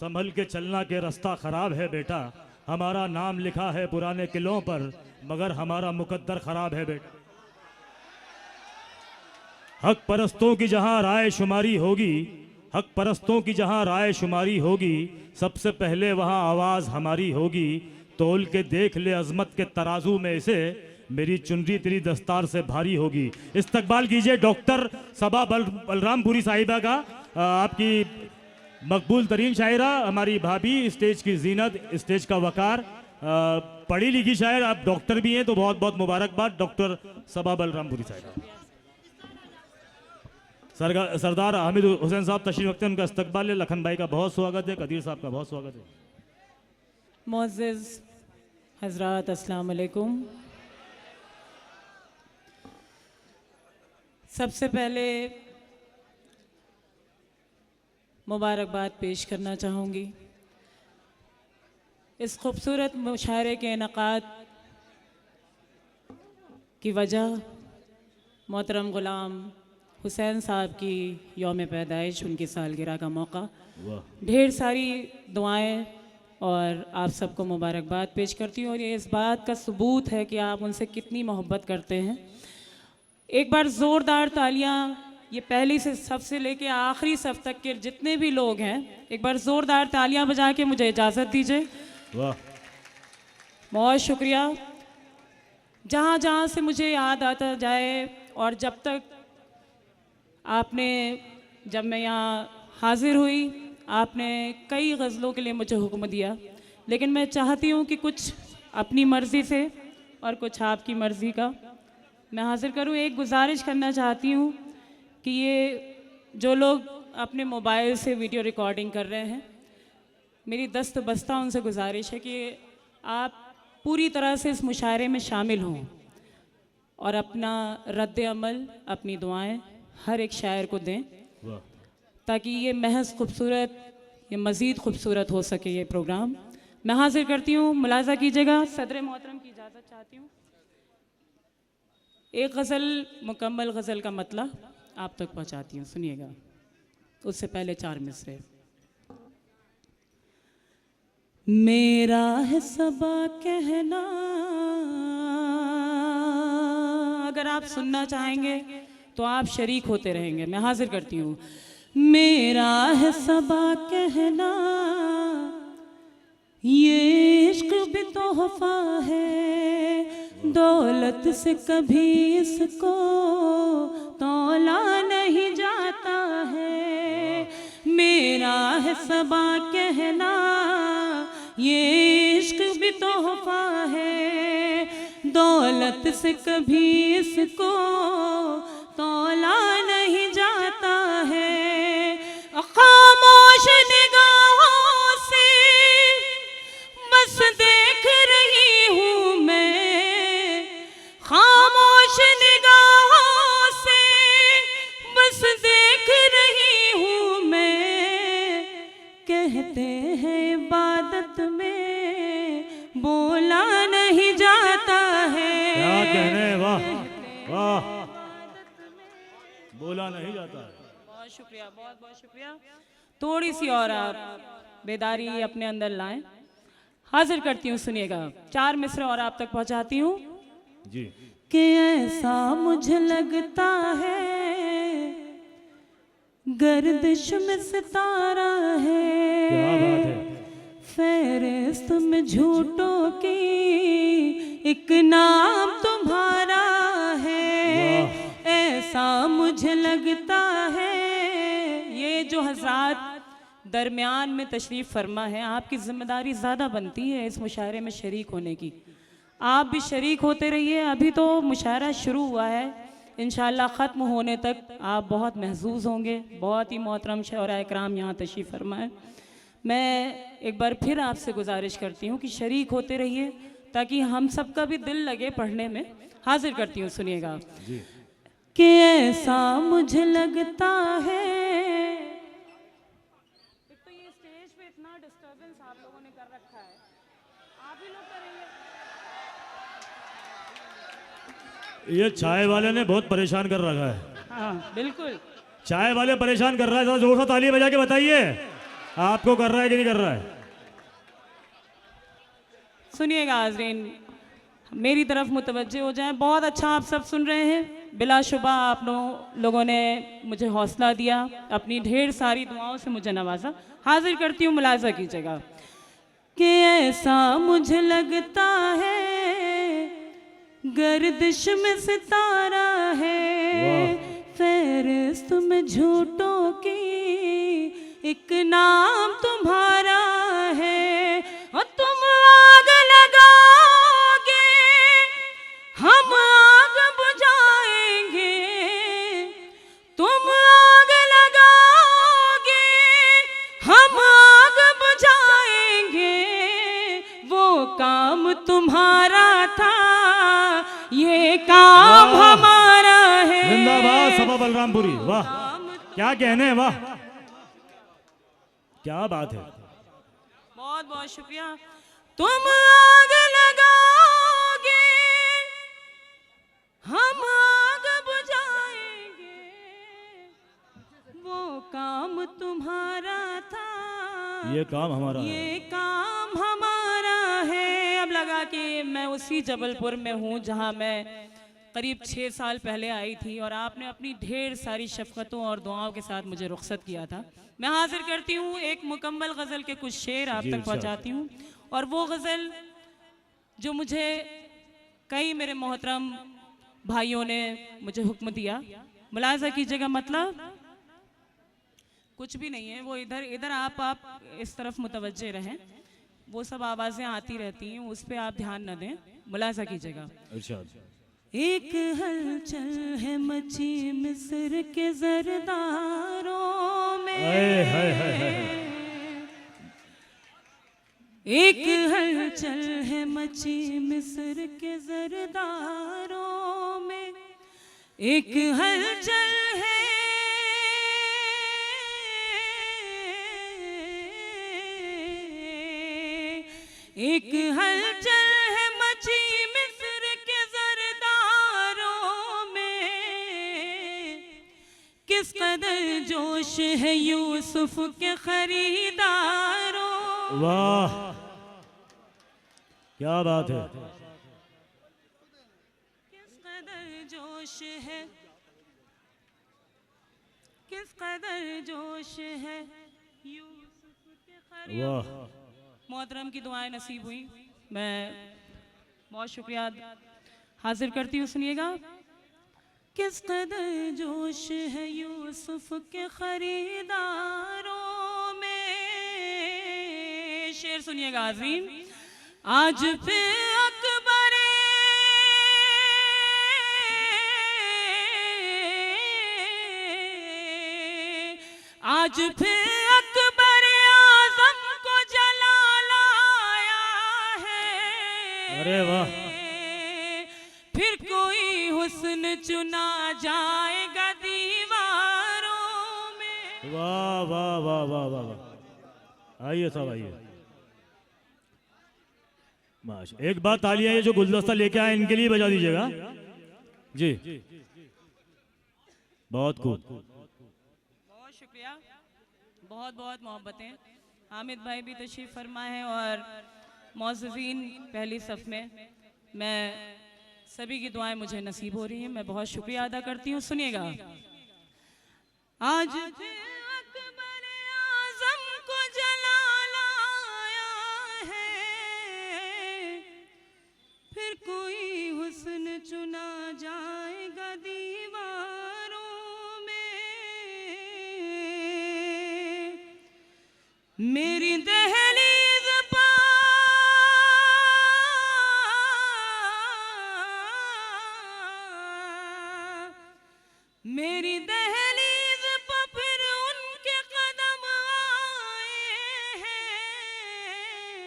संभल के चलना के रास्ता खराब है बेटा, हमारा नाम लिखा है पुराने किलों पर, मगर हमारा मुकद्दर खराब है बेटा। हक परस्तों की जहां राय शुमारी होगी, हक परस्तों की जहां राय शुमारी होगी, सबसे पहले वहां आवाज हमारी होगी। तोल के देख ले अजमत के तराजू में इसे, मेरी चुनरी तेरी दस्तार से भारी होगी। इस्तकबाल कीजिए डॉक्टर सबा बलरामपुरी साहिबा का। आपकी मकबूल तरीन शायरा, हमारी भाभी, स्टेज की जीनत, स्टेज का वकार, पढ़ी लिखी शायर, आप डॉक्टर भी हैं तो बहुत बहुत मुबारकबाद डॉक्टर सबा बलरामपुरी साहिबा। सरदार हामिद हुसैन साहब तशरीफ रखते हैं, उनका इस्तकबाल है। लखन भाई का बहुत स्वागत है, कदीर साहब का बहुत स्वागत है। मुअज़्ज़िज़ हज़रात अस्सलाम वालेकुम। सबसे पहले मुबारकबाद पेश करना चाहूँगी इस खूबसूरत मुशायरे के इनक़ाद की वजह मोहतरम ग़ुलाम हुसैन साहब की यौम पैदाइश, उनकी सालगिरह का मौका, ढेर सारी दुआएं और आप सबको मुबारकबाद पेश करती हूँ। और ये इस बात का सबूत है कि आप उनसे कितनी मोहब्बत करते हैं। एक बार ज़ोरदार तालियां, ये पहली से सब से लेके आखिरी सफ तक के जितने भी लोग हैं, एक बार ज़ोरदार तालियां बजा के मुझे इजाज़त दीजिए। वाह, बहुत शुक्रिया। जहाँ जहाँ से मुझे याद आता जाए, और जब तक आपने, जब मैं यहाँ हाजिर हुई, आपने कई गज़लों के लिए मुझे हुक्म दिया, लेकिन मैं चाहती हूँ कि कुछ अपनी मर्ज़ी से और कुछ आपकी मर्ज़ी का मैं हाजिर करूँ। एक गुजारिश करना चाहती हूँ कि ये जो लोग अपने मोबाइल से वीडियो रिकॉर्डिंग कर रहे हैं, मेरी दस्त बस्ता उनसे गुजारिश है कि आप पूरी तरह से इस मुशायरे में शामिल हों और अपना रद्द अमल, अपनी दुआएं हर एक शायर को दें, ताकि ये महज खूबसूरत, ये मज़ीद खूबसूरत हो सके ये प्रोग्राम। मैं हाजिर करती हूँ, मुलाज़ा कीजिएगा। सदर मोहतरम की इजाज़त चाहती हूँ। एक गज़ल, मुकम्मल गज़ल का मतलब आप तक पहुँचाती हूँ, सुनिएगा। उससे पहले 4 मिसरे। मेरा है सबा कहना, अगर आप सुनना चाहेंगे तो आप शरीक होते रहेंगे। मैं हाजिर करती हूँ। मेरा है सबा कहना, ये इश्क भी तोहफा है, दौलत से कभी इसको तौला नहीं जाता है। मेरा है सबा कहना, ये इश्क भी तोहफा है, दौलत से कभी इसको तौला नहीं जाता है। खामोश निगाहों से बस देख रही हूँ मैं, खामोश निगाहों से बस देख रही हूँ मैं। कहते हैं इबादत में बोला नहीं जाता है। क्या कहने, वाह वाह, बोला नहीं जाता है। बहुत शुक्रिया, बहुत बहुत शुक्रिया। थोड़ी सी और आप बेदारी अपने अंदर लाएं। हाजिर करती हूँ, सुनिएगा। 4 मिसरे और आप तक पहुँचाती हूँ जी। कि ऐसा मुझे लगता है गर्दिश में सितारा है, क्या बात है। फेरिस्त में झूठों की एक नाम तुम्हारा है। ऐसा मुझे लगता है। ये जो हज़रात दरमियान में तशरीफ़ फरमा है, आपकी ज़िम्मेदारी ज़्यादा बनती है इस मुशायरे में शरीक होने की। आप भी शरीक होते रहिए। अभी तो मुशायरा शुरू हुआ है, इंशाअल्लाह ख़त्म होने तक आप बहुत महसूस होंगे। बहुत ही मोहतरम शौरा इकराम यहाँ तशरीफ़ फरमा है। मैं एक बार फिर आपसे गुजारिश करती हूँ कि शरीक होते रहिए, ताकि हम सबका भी दिल लगे पढ़ने में। हाजिर करती हूँ, सुनिएगा। कि ऐसा मुझे लगता है। एक तो ये स्टेज पे इतना डिस्टर्बेंस आप लोगों ने कर रखा है, आप ही लोग करेंगे। ये चाय वाले ने बहुत परेशान कर रखा है। हाँ बिल्कुल, चाय वाले परेशान कर रहा है। जरा जोर से ताली बजा के बताइए। आपको कर रहा है कि नहीं कर रहा है? सुनिएगा हाज़रीन, मेरी तरफ मुतवज्जे हो जाएं। बहुत अच्छा आप सब सुन रहे हैं। बिलाशुबा आप लोगों ने मुझे हौसला दिया, अपनी ढेर सारी दुआओं से मुझे नवाजा। हाजिर करती हूँ, मुलाजा कीजिएगा कि ऐसा मुझे लगता है गर्दिश में सितारा है, फेरिस्त में झूठों की एक नाम तुम्हारा है। और तुम आग लगाओगे, हम आग बुझाएंगे। तुम आग लगाओगे, हम आग बुझाएंगे। वो काम तुम्हारा था, ये काम हमारा है। जिंदाबाद सभा बलरामपुरी। वाह क्या कहने हैं, वाह क्या बात है। बहुत बहुत शुक्रिया। तुम आग लगाओगे, हम आग बुझाएंगे। वो काम तुम्हारा था, ये काम हमारा है। ये काम हमारा है। अब लगा कि मैं उसी जबलपुर में हूँ जहाँ मैं करीब 6 साल पहले आई थी और आपने अपनी ढेर सारी शफ़क़तों और दुआओं के साथ मुझे रुख़सत किया था। मैं हाजिर करती हूँ एक मुकम्मल गज़ल के कुछ शेर आप तक पहुँचाती हूँ। और वो गज़ल जो मुझे कई मेरे मोहतरम भाइयों ने मुझे हुक्म दिया, मुलाज़ा कीजिएगा, मतलब कुछ भी नहीं है, वो इधर इधर आप इस तरफ मुतवज्जे रहें। वो सब आवाज़ें आती रहती हैं, उस पर आप ध्यान न दें, मुलाज़ा कीजिएगा। अच्छा। एक हलचल है मची मिस्र के जरदारों में, एक हलचल है मची मिस्र के जरदारों में, एक हलचल है, एक हलचल है मची मिस्र के जरदारों में। किस कदर जोश है यूसुफ के खरीदारों। वाह क्या बात है। किस कदर जोश है, किस कदर जोश है यूसुफ के खरीदारों। वाह मोहतरम की दुआएं नसीब हुई, मैं बहुत शुक्रिया हाजिर करती हूँ। सुनिएगा, किस कदर जोश है यूसुफ के खरीदारों में। शेर सुनिएगा हाज़रीन। आज पे अकबर आज पे अकबर आज़म को जला लाया है। अरे वाह। फिर कोई हुस्न चुना जाएगा दीवारों में। वाह वाह वाह वाह वाह वाह। आइए सब आइए। माश एक बात तालियां, ये जो गुलदस्ता लेके आए इनके लिए बजा दीजिएगा जी। बहुत खूब, बहुत शुक्रिया, बहुत बहुत मोहब्बतें। हामिद भाई भी तशरीफ फरमा है और मौजूदीन पहली सफ में। मैं सभी की दुआएं मुझे नसीब हो रही हैं, मैं बहुत शुक्रिया अदा करती हूँ। सुनिएगा, आज अकबर आज़म को जला लाया है। फिर कोई हुस्न चुना जाएगा दीवारों में। मेरी दहलीज़ पर मेरी दहलीज़ पर फिर उनके कदम आए हैं।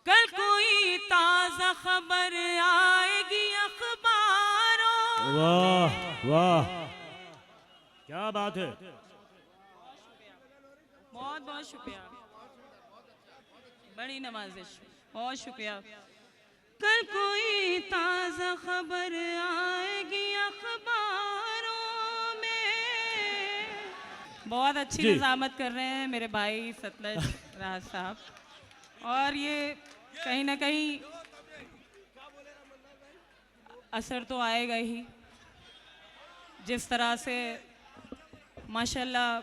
कल कोई ताज़ा खबर आएगी अखबारों। वाह वाह क्या बात है। बहुत बहुत शुक्रिया, बड़ी नवाजिश, बहुत शुक्रिया। कल कोई ताज़ा खबर आएगी अखबारों में। बहुत अच्छी जी। निज़ामत कर रहे हैं मेरे भाई सतलज राज साहब। और ये कहीं ना कहीं असर तो आएगा ही, जिस तरह से माशाल्लाह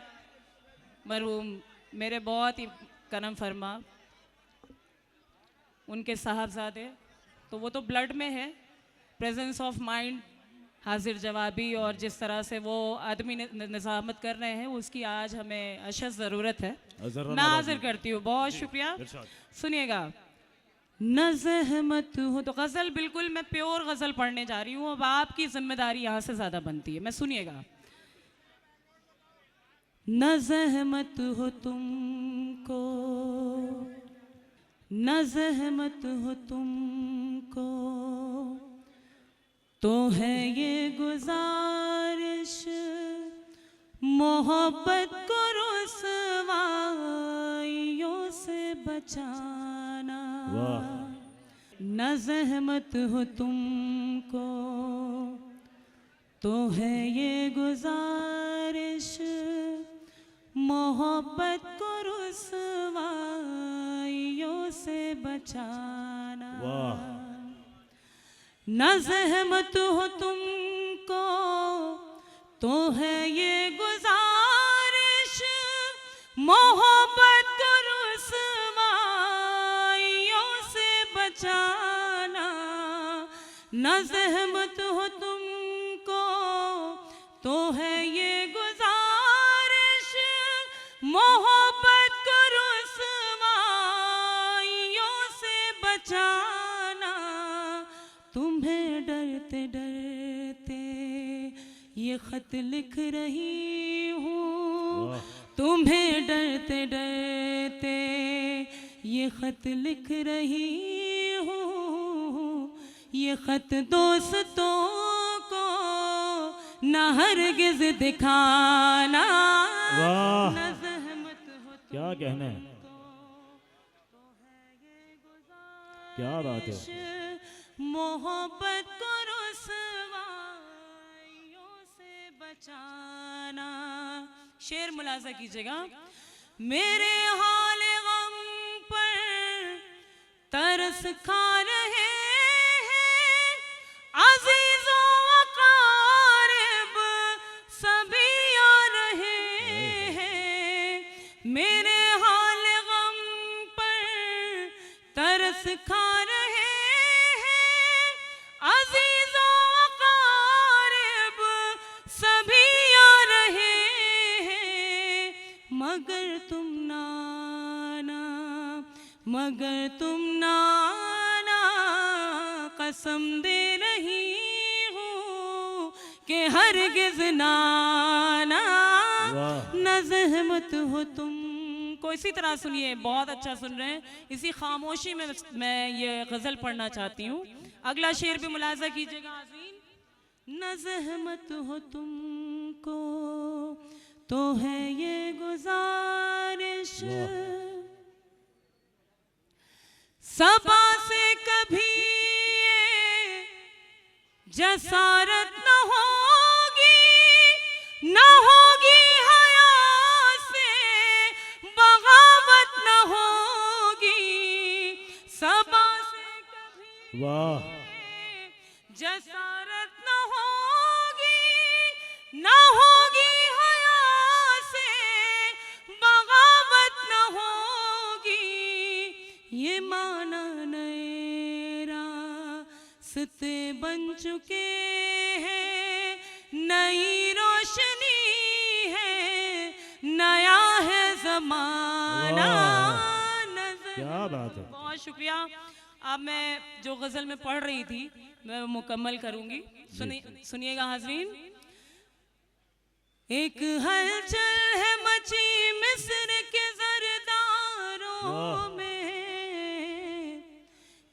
मरहूम मेरे बहुत ही करम फरमा उनके साहबजादे, तो वो तो ब्लड में है, प्रेजेंस ऑफ माइंड, हाजिर जवाबी, और जिस तरह से वो आदमी निज़ामत कर रहे हैं उसकी आज हमें अशद ज़रूरत है। अज़हर मैं हाजिर करती हूँ, बहुत शुक्रिया। इरशाद। सुनिएगा, न ज़हमत हो, तो गज़ल बिल्कुल मैं प्योर गज़ल पढ़ने जा रही हूँ। अब आपकी जिम्मेदारी यहाँ से ज़्यादा बनती है, मैं सुनिएगा। न ज़हमत हो तुमको, न ज़हमत हो तुमको, तो है ये गुजारिश मोहब्बत को रुसवाइयों से बचाना। वाह। न ज़हमत हो तुमको, तो है ये गुजारिश मोहब्बत को रुसवाइयों से बचाना। वाह। न ज़हमत हो तुमको, तो है ये गुजारिश मोहब्बत को रुसवाइयों से बचाना। न ज़हमत हो तुमको, तो है ये गुजारिश मोहब्बत को रुसवाइयों से बचाना। तुम्हें डरते डरते ये खत लिख रही हूँ, तुम्हें डरते डरते ये खत लिख रही हूँ। ये खत दोस्तों को न हरगिज़ दिखाना। वाह। न ज़हमत हो क्या कहना है, क्या बात है। मोहब्बत को रुसवाइयों से बचाना। शेर मुलाजा कीजिएगा। मेरे हाल गम पर तरस खा रहे हैं अज़ीज़ों अक़ारिब सभी आ रहे हैं। मेरे हाल गम पर तरस खा रहे हैं अज़ीज़ों अक़ारिब सभी आ रहे हैं। मगर तुम नाना, मगर तुम नाना, कसम दे रही हूँ कि हरगिज़ नाना। वाह। न ज़हमत हो तुमको। इसी तरह सुनिए, बहुत अच्छा सुन रहे हैं। इसी खामोशी में मैं ये गज़ल पढ़ना चाहती हूँ। अगला शेर भी मुलाजा कीजिएगा आज़ीन। न ज़हमत हो तुमको, तो है ये गुजारिश सबा से कभी जसारत न होगी, न होगी हया से बगावत न होगी। सबा से कभी वाह। जसारत न होगी, न होगी हया से बगावत न होगी। ये माना नए रास्ते बन चुके हैं, नई रोशनी है, नया है ज़माना। क्या बात है। बहुत शुक्रिया। अब मैं जो गज़ल में पढ़ रही थी मैं वो मुकम्मल करूंगी। सुनिएगा हाज़रीन। एक हलचल है मची मिस्र के ज़रदारों में,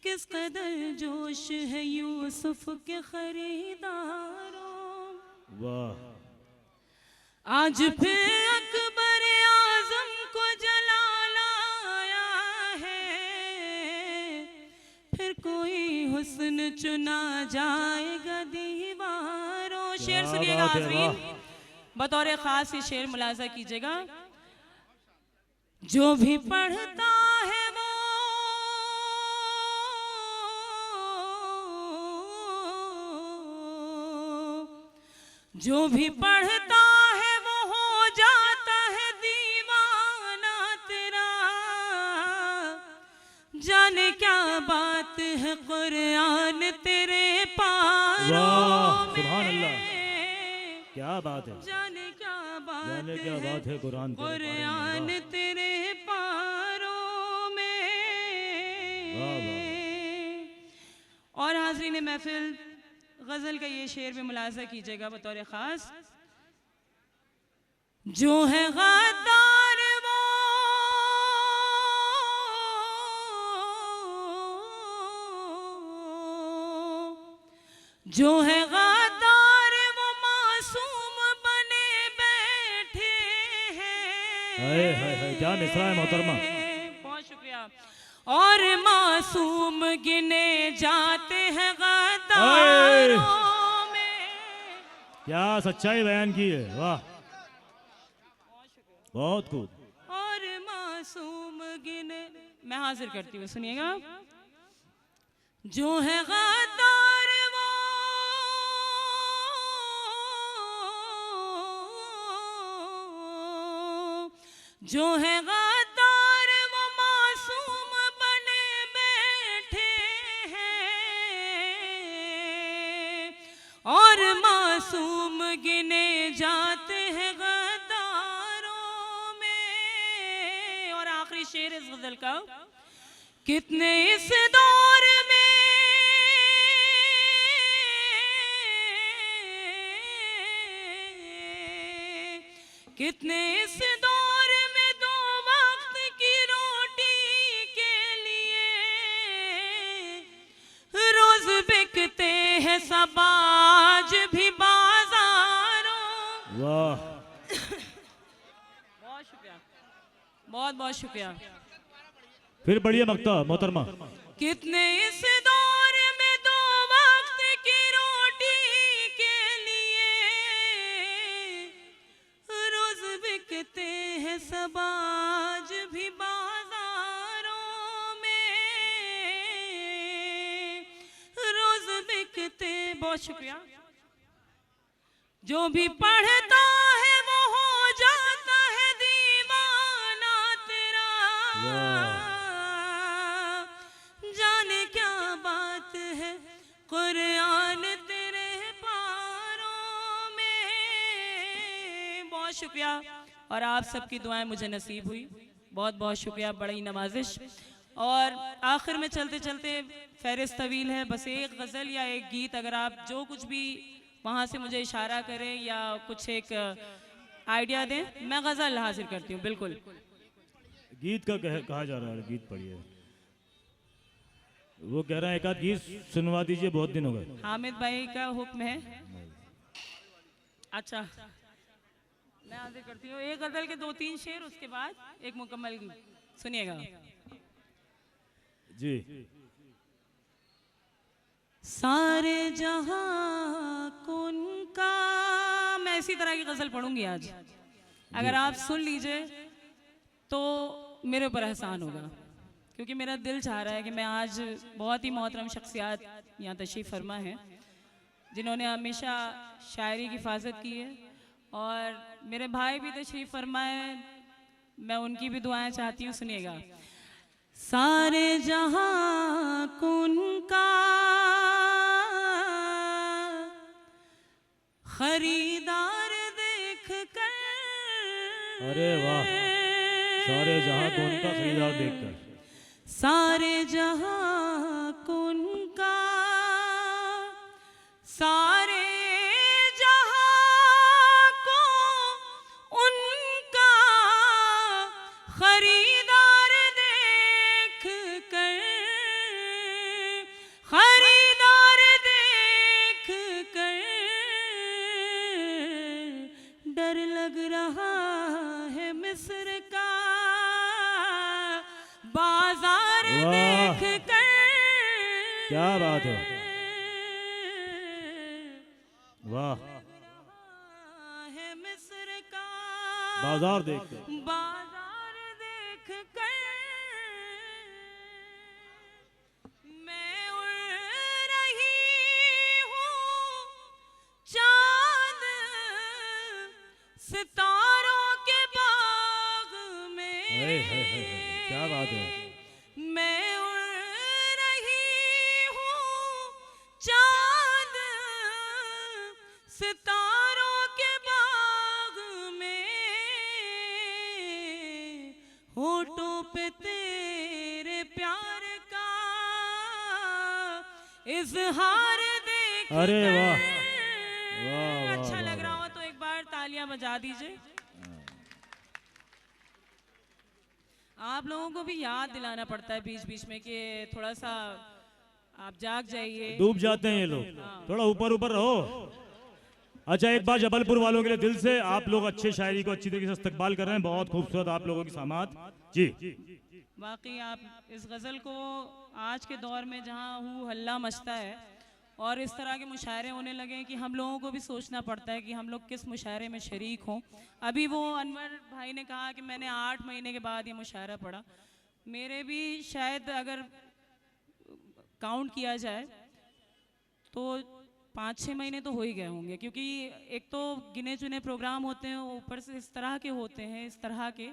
किस कदर जोश है यूसुफ के खरीदारों। वाह। आज फिर अकबर आज़म को जला लाया है, फिर कोई हुस्न चुना जाएगा दीवारों। शेर सुनिएगा हाज़रीन। बतौर खास ये शेर मुलाजा कीजिएगा। जो भी पढ़ता है वो जो भी पढ़ता है वो हो जाता है दीवाना तेरा। जाने क्या बात है कुरान तेरे पारों वाह, में। सुभान अल्लाह, क्या बात है। जाने क्या बात है कुरान कुरान तेरे पारों में। और हाज़रीन महफिल, गजल का ये शेर भी मुलाजा कीजिएगा बतौर खास। जो है गद्दार वो जो है गद्दार वो मासूम बने बैठे हैं। हाय क्या मिसरा है मोहतरमा। बहुत शुक्रिया। और मासूम गिने जाते हैं गद्दारों में। क्या सच्चाई बयान की है, वाह, बहुत खूब। और मासूम गिने, मैं हाजिर करती हूँ, सुनिएगा। जो है गद्दार वो जो है गद्दार वो मासूम बने बैठे हैं। और मासूम गिने जाते हैं गद्दारों में। और आखिरी शेर इस गजल का, कितने इस दौर में कितने इस दौर में दो वक्त की रोटी के लिए रोज बिकते हैं सब आज भी बाजारों। वाह, बहुत शुक्रिया, बहुत बहुत शुक्रिया। फिर बढ़िया मकता मोहतरमा। कितने इस दौर में दो वक्त की रोटी के लिए रोज बिकते हैं सब आज भी बाजारों में। रोज बिकते, बहुत शुक्रिया। जो भी पढ़ता है वो हो जाता है दीवाना तेरा। जाने क्या बात है कुरान तेरे पारों में। बहुत शुक्रिया। और आप सबकी दुआएं मुझे नसीब हुई, बहुत बहुत शुक्रिया, बड़ी नवाजिश। और आखिर में चलते चलते फहरिस्त तवील है, बस एक गज़ल या एक गीत, अगर आप जो कुछ भी वहाँ से मुझे इशारा करें या कुछ एक आइडिया दें, मैं गज़ल हाजिर करती हूँ। बिल्कुल गीत का कहा जा रहा है, गीत पढ़िए। वो कह रहा है एक आध गीत सुनवा दीजिए, बहुत दिन हो गए। हामिद भाई का हुक्म है। अच्छा, मैं हाजिर करती हूँ एक गज़ल के 2-3 शेर, उसके बाद एक मुकम्मल गीत, सुनिएगा जी। सारे जहां को उनका, मैं इसी तरह की गजल पढ़ूंगी आज, अगर आप सुन लीजिए तो मेरे ऊपर एहसान होगा, क्योंकि मेरा दिल चाह रहा है कि मैं आज बहुत ही मोहतरम शख्सियात यहाँ तशरीफ़ फरमा है जिन्होंने हमेशा शायरी की हिफाजत की है, और मेरे भाई भी तशरीफ़ फरमा है, मैं उनकी भी दुआएं चाहती हूँ। सुनिएगा। सारे जहां को उनका खरीदार देख कर, अरे वाह, सारे जहां को उनका खरीदार देखकर, सारे जहां को उनका, सारे जहां को उनका खरीदार देख कर, खरीदार देख कर डर लग रहा है मिस्र का बाजार देख कर। क्या बात है, वाह। है मिस्र का बाजार देख बाजार देख कर मैं उड़ रही हूँ चांद सितारों के बाग में। क्या बात है। मैं उड़ रही हूँ चांद सितारों के बाग में। होठों पे तेरे प्यार का इजहार देख अरे कर वाह वाह वाह, अच्छा वाह, लग रहा हो तो एक बार तालियां बजा दीजिए। आप लोगों को भी याद दिलाना पड़ता है बीच बीच में कि थोड़ा सा आप जाग जाइए। डूब जाते हैं ये लोग, थोड़ा ऊपर ऊपर रहो। अच्छा, एक बार जबलपुर वालों के लिए दिल से आप लोग अच्छे शायरी को अच्छी तरीके से इस्तकबाल कर रहे हैं। बहुत खूबसूरत आप लोगों की समात जी। वाकई आप इस गज़ल को आज के दौर में जहाँ हूँ हल्ला मचता है और इस तरह के मुशायरे होने लगे हैं कि हम लोगों को भी सोचना पड़ता है कि हम लोग किस मुशायरे में शरीक हों। अभी वो अनवर भाई ने कहा कि मैंने 8 महीने के बाद ये मुशायरा पढ़ा। मेरे भी शायद अगर काउंट किया जाए तो 5-6 महीने तो हो ही गए होंगे, क्योंकि एक तो गिने चुने प्रोग्राम होते हैं, ऊपर से इस तरह के होते हैं, इस तरह के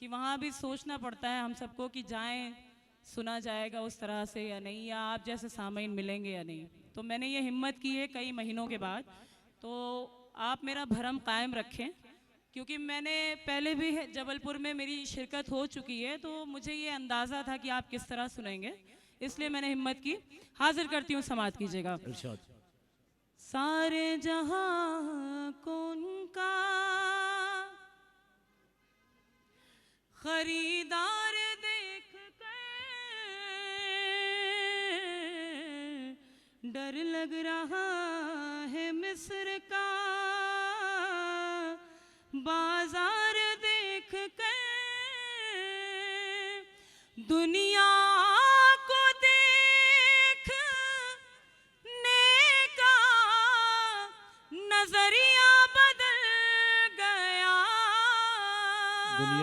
कि वहाँ भी सोचना पड़ता है हम सबको कि जाएं, सुना जाएगा उस तरह से या नहीं, या आप जैसे सामीन मिलेंगे या नहीं। तो मैंने ये हिम्मत की है कई महीनों के बाद, तो आप मेरा भरम कायम रखें, क्योंकि मैंने पहले भी जबलपुर में मेरी शिरकत हो चुकी है, तो मुझे ये अंदाज़ा था कि आप किस तरह सुनेंगे, इसलिए मैंने हिम्मत की। हाजिर करती हूँ, समात कीजिएगा। सारे जहां को उनका खरीदार देख कर डर लग रहा है मिस्र का बाजार देख कर। दुनिया को देखने का नजरिया बदल गया।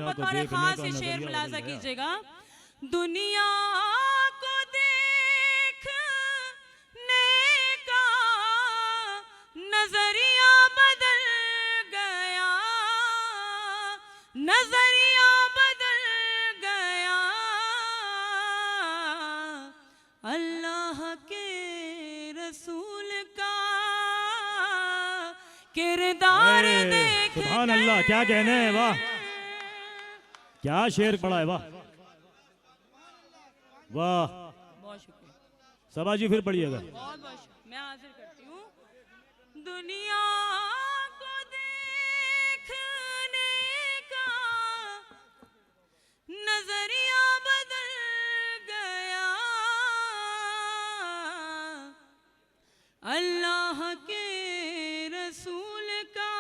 बतौर खास ये शेर मुलाजा कीजिएगा। दुनिया को देखने का नजरिया बदल गया, नजरिया बदल गया। अल्लाह के रसूल का किरदार देख। सुभान अल्लाह, क्या कहने हैं, वाह क्या शेर पड़ा है, वाह वाह। बहुत शुक्रिया सबा जी, फिर पढ़िएगा। बहुत बहुत शुक्रिया। मैं हाजिर करती हूँ। दुनिया को देखने का नजरिया बदल गया। अल्लाह के रसूल का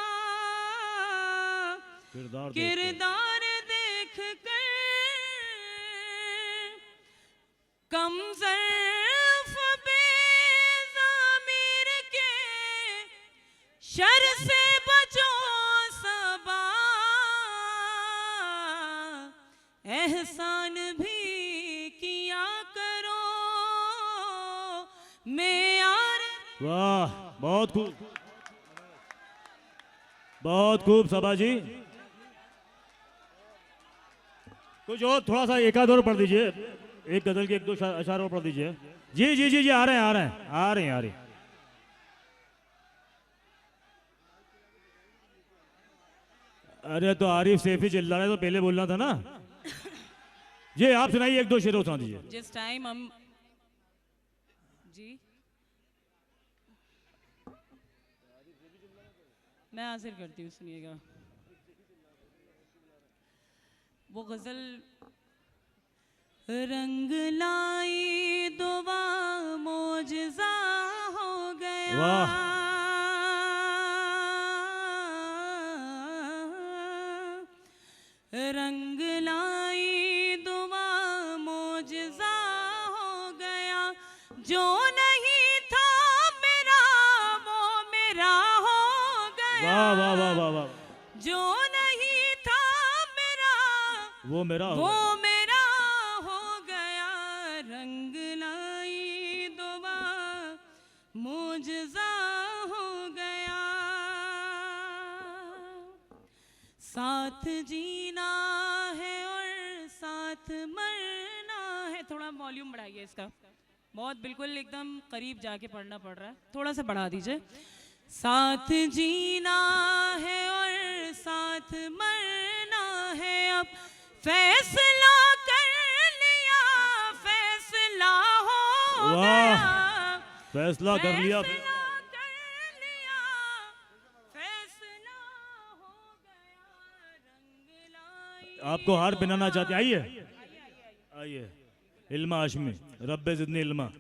किरदार देख कर कम ज़र्फ़ बेज़मीर के शर से बचो सबा। एहसान भी किया करो मेयार। वाह, बहुत खूब, बहुत खूब सबा जी। कुछ और थोड़ा सा एक आध और पढ़ दीजिए, एक गजल के 1-2 अशार और पढ़ दीजिए। जी जी जी जी, आ रहे हैं आ रहे हैं आ रहे हैं आ रहे हैं। अरे तो आरिफ सैफी चिल्ला रहे तो पहले बोलना था ना। जी आप सुनाइए, 1-2 शेर सुना दीजिए। जिस टाइम हम जी मैं हाजिर करती हूँ, सुनिएगा। वो गजल रंग लाई दुआ मोजज़ा हो गया। वाह। रंग लाई दुआ मोजज़ा हो गया। जो नहीं था मेरा वो मेरा हो गया। वाह वाह वाह वाह वाह वाह, जो नहीं था मेरा वो मेरा हो वो गया। मेरा हो गया, रंग लाई दुआ मुजजा हो गया। साथ जीना है और साथ मरना है। थोड़ा वॉल्यूम बढ़ाइए इसका, बहुत बिल्कुल एकदम करीब जाके पढ़ना पड़ रहा है, थोड़ा सा बढ़ा दीजिए। साथ जीना है और साथ मरना है, अब फैसला कर लिया, फैसला हो वाह, गया, फैसला कर लिया। फैसला कर लिया, फैसला हो गया, रंग लाई। आपको हार पहनाना चाहते हैं? आइए आइए, इल्मा हाशमी, रब्बे जिदनी इल्मा। बहुत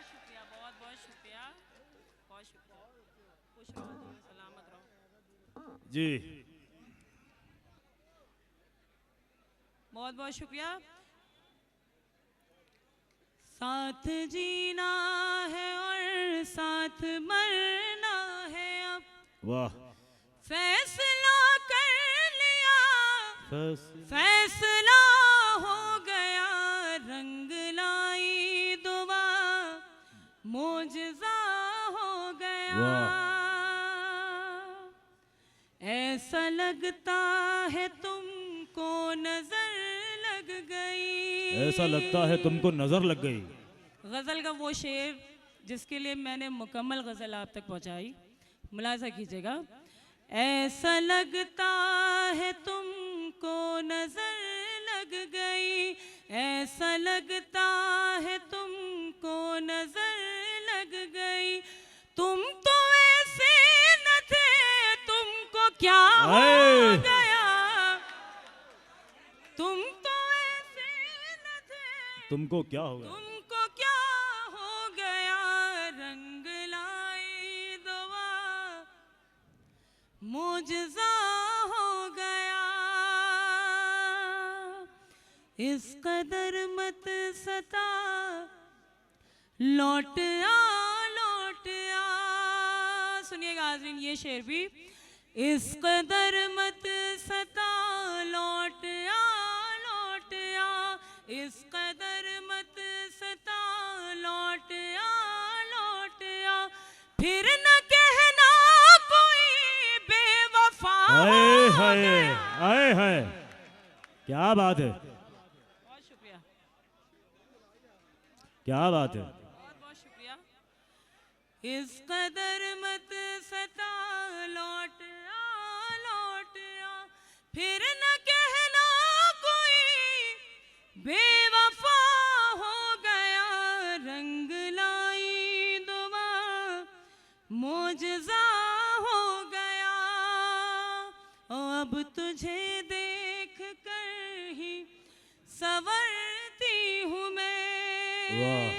शुक्रिया, बहुत बहुत शुक्रिया, बहुत शुक्रिया। खुश रहो, सलामत रहो। जी, बहुत बहुत शुक्रिया। साथ जीना है और साथ मरना है, अब वाह, फैसला कर लिया, फैसला फैसला हो गया, रंग लाई दुआ मुजजा हो गया। ऐसा लगता है तुमको नजर लग गई, ऐसा लगता है तुमको नजर लग गई। गजल का वो शेर जिसके लिए मैंने मुकम्मल गजल आप तक पहुंचाई, मुलाजा कीजिएगा। ऐसा लगता है तुमको नजर लग गई, ऐसा लगता है तुमको नजर लग गई, तुम तो ऐसे न थे, तुमको क्या हो आए। गया, तुम तो ऐसे न थे, तुमको क्या होगा? तुमको क्या हो गया, रंग लाई दुआ मुजजा हो गया। इस कदर मत सता, लौट आ, लौट आ। सुनिएगा हाज़रीन ये शेर भी। इस कदर मत सता, लौट आ, लौट आ, इस कदर मत सता, लौट आ, लौट आ, फिर न कहना कोई बेवफा हाय हो हाय गया। हाय हाय, क्या बात है, बहुत शुक्रिया, क्या बात है। बहुत बहुत शुक्रिया। इस कदर मत सता, लौट आ, लौट आ, फिर न कहना कोई बेवफा हो गया, रंग लाई दुआ मुजजा हो गया। ओ अब तुझे देख कर ही संवरती हूँ मैं, वाह,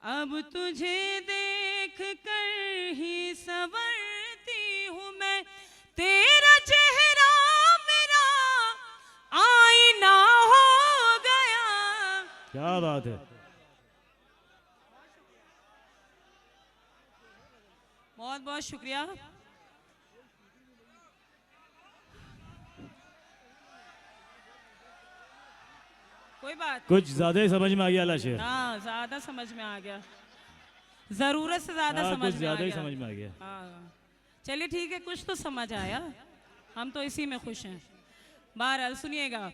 अब तुझे देख कर ही संवरती हूँ मैं, तेरा चेहरा मेरा आईना हो गया। क्या बात है। बहुत बहुत शुक्रिया। कोई बात कुछ ज्यादा ही समझ में आ गया अला शेर। हाँ, ज्यादा समझ में आ गया, जरूरत से ज्यादा हाँ, समझ कुछ में आ ज्यादा ही गया। समझ में आ गया। हाँ, चलिए ठीक है, कुछ तो समझ आया, हम तो इसी में खुश हैं। बहरहाल सुनिएगा।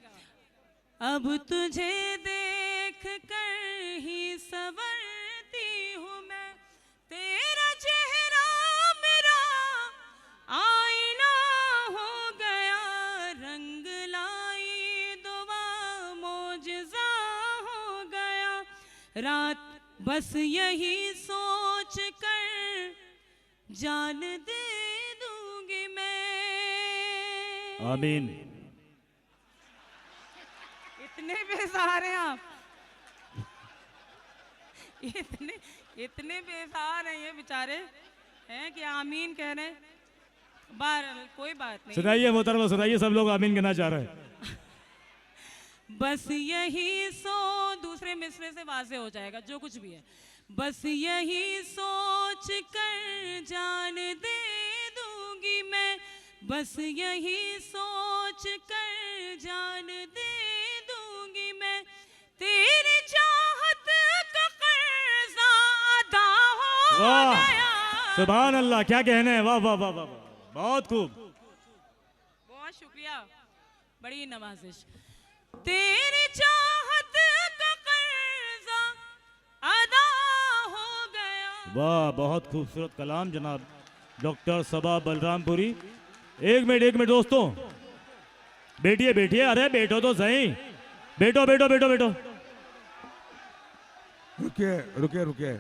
अब तुझे देख कर ही संवरती हूँ मैं, तेरा चेहरा मेरा आईना हो गया, रंग लाई दुआ मुजजा हो गया। रात बस यही सोच कर जान दे दूंगी मैं। आमीन। इतने बेसहार हैं आप, इतने इतने बेसहार हैं ये बेचारे, हैं कि आमीन कह रहे हैं। बहरहाल कोई बात नहीं। सुनाइए मोहतरमा, सुनाइए, सब लोग आमीन कहना चाह रहे हैं। बस यही सो, दूसरे मिसरे से वाजे हो जाएगा जो कुछ भी है। बस यही सोच कर जान दे दूंगी मैं, बस यही सोच कर जान दे दूंगी मैं, तेरी चाहत का कर्जा अदा हो वाह गया। सुभान अल्लाह, क्या कहने हैं, वाह वाह वाह वाह वाह, बहुत खूब। बहुत शुक्रिया, बड़ी नवाजिश। तेरी चाहत का कर्जा अदा हो गया। वाह बहुत खूबसूरत कलाम जनाब डॉक्टर सबा बलरामपुरी। एक मिनट दोस्तों, बैठिए बैठिए, अरे बैठो तो सही, बैठो बैठो बैठो बैठो। रुकिए रुकिए रुकिए,